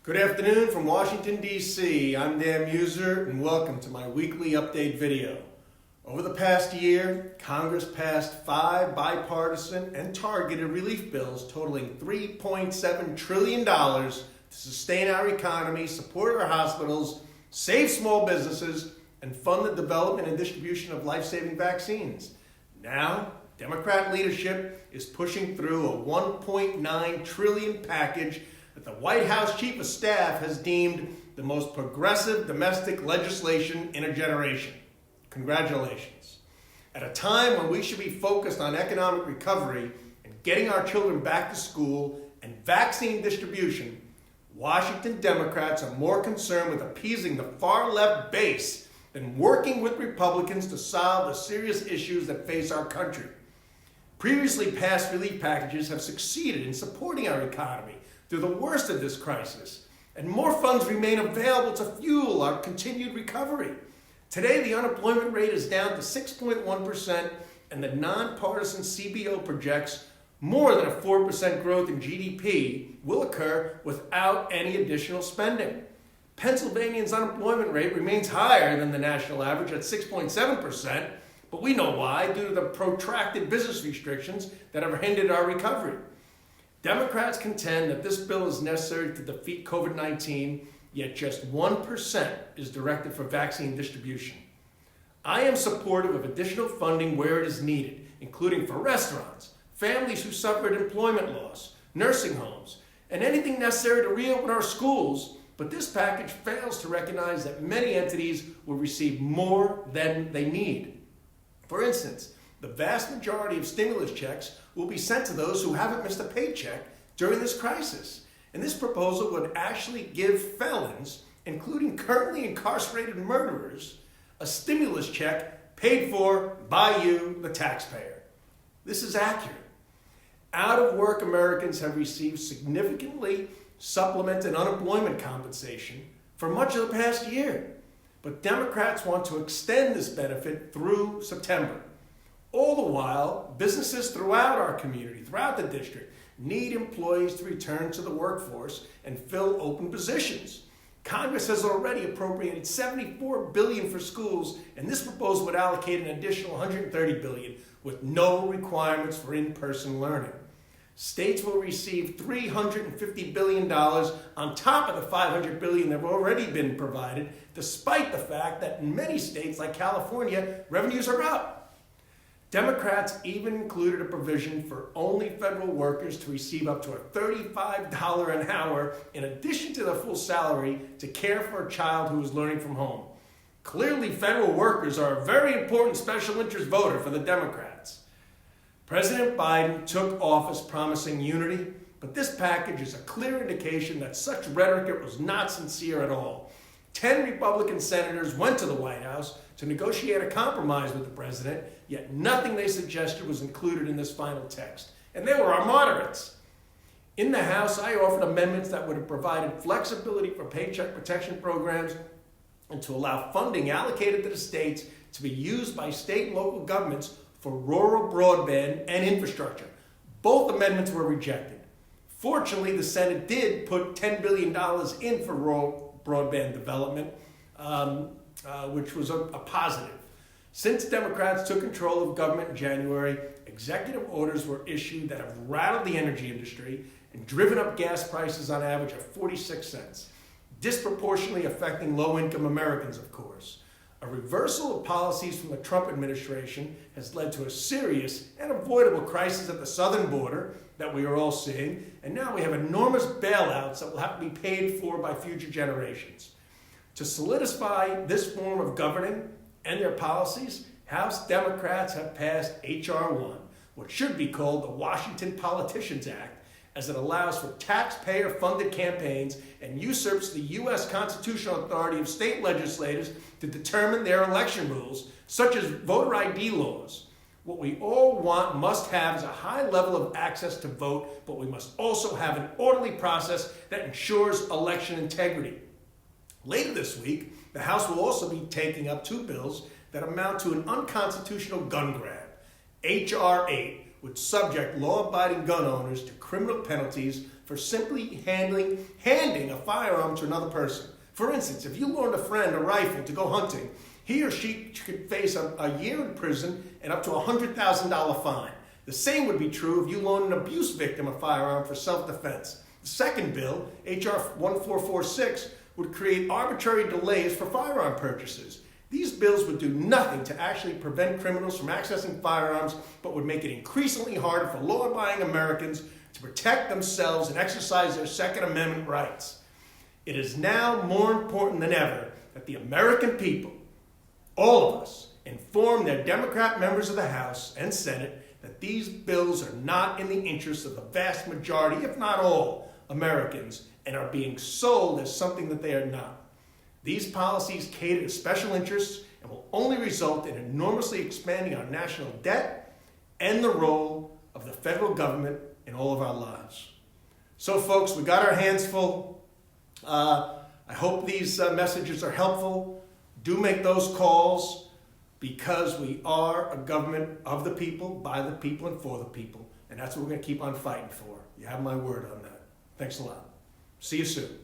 Good afternoon from Washington, D.C. I'm Dan Meuser, and welcome to my weekly update video. Over the past year, Congress passed 5 bipartisan and targeted relief bills totaling $3.7 trillion to sustain our economy, support our hospitals, save small businesses, and fund the development and distribution of life-saving vaccines. Now, Democrat leadership is pushing through a $1.9 trillion package that the White House Chief of Staff has deemed the most progressive domestic legislation in a generation. Congratulations. At a time when we should be focused on economic recovery and getting our children back to school and vaccine distribution, Washington Democrats are more concerned with appeasing the far-left base than working with Republicans to solve the serious issues that face our country. Previously passed relief packages have succeeded in supporting our economy through the worst of this crisis, and more funds remain available to fuel our continued recovery. Today, the unemployment rate is down to 6.1%, and the nonpartisan CBO projects more than a 4% growth in GDP will occur without any additional spending. Pennsylvania's unemployment rate remains higher than the national average at 6.7%, but we know why, due to the protracted business restrictions that have hindered our recovery. Democrats contend that this bill is necessary to defeat COVID-19, yet just 1% is directed for vaccine distribution. I am supportive of additional funding where it is needed, including for restaurants, families who suffered employment loss, nursing homes, and anything necessary to reopen our schools, but this package fails to recognize that many entities will receive more than they need. For instance, the vast majority of stimulus checks will be sent to those who haven't missed a paycheck during this crisis. And this proposal would actually give felons, including currently incarcerated murderers, a stimulus check paid for by you, the taxpayer. This is accurate. Out-of-work Americans have received significantly supplemented unemployment compensation for much of the past year. But Democrats want to extend this benefit through September. All the while, businesses throughout our community, throughout the district, need employees to return to the workforce and fill open positions. Congress has already appropriated $74 billion for schools, and this proposal would allocate an additional $130 billion with no requirements for in-person learning. States will receive $350 billion on top of the $500 billion that have already been provided, despite the fact that in many states like California, revenues are up. Democrats even included a provision for only federal workers to receive up to a $35 an hour in addition to the full salary to care for a child who is learning from home. Clearly, federal workers are a very important special interest voter for the Democrats. President Biden took office promising unity, but this package is a clear indication that such rhetoric was not sincere at all. 10 Republican senators went to the White House to negotiate a compromise with the president, yet nothing they suggested was included in this final text. And they were our moderates. In the House, I offered amendments that would have provided flexibility for paycheck protection programs and to allow funding allocated to the states to be used by state and local governments for rural broadband and infrastructure. Both amendments were rejected. Fortunately, the Senate did put $10 billion in for rural broadband development, which was a positive. Since Democrats took control of government in January, executive orders were issued that have rattled the energy industry and driven up gas prices on average of 46 cents, disproportionately affecting low-income Americans, of course. A reversal of policies from the Trump administration has led to a serious and avoidable crisis at the southern border that we are all seeing, and now we have enormous bailouts that will have to be paid for by future generations. To solidify this form of governing and their policies, House Democrats have passed H.R. 1, what should be called the Washington Politicians Act, as it allows for taxpayer-funded campaigns and usurps the U.S. constitutional authority of state legislators to determine their election rules, such as voter ID laws. What we all want must have is a high level of access to vote, but we must also have an orderly process that ensures election integrity. Later this week, the House will also be taking up 2 bills that amount to an unconstitutional gun grab. H.R. 8 would subject law-abiding gun owners to criminal penalties for simply handing a firearm to another person. For instance, if you loaned a friend a rifle to go hunting, he or she could face a year in prison and up to a $100,000 fine. The same would be true if you loaned an abuse victim a firearm for self-defense. The second bill, H.R. 1446, would create arbitrary delays for firearm purchases. These bills would do nothing to actually prevent criminals from accessing firearms, but would make it increasingly harder for law-abiding Americans to protect themselves and exercise their Second Amendment rights. It is now more important than ever that the American people, all of us, inform their Democrat members of the House and Senate that these bills are not in the interest of the vast majority, if not all, Americans, and are being sold as something that they are not. These policies cater to special interests and will only result in enormously expanding our national debt and the role of the federal government in all of our lives. So folks, we got our hands full. I hope these messages are helpful. Do make those calls, because we are a government of the people, by the people, and for the people. And that's what we're going to keep on fighting for. You have my word on that. Thanks a lot. See you soon.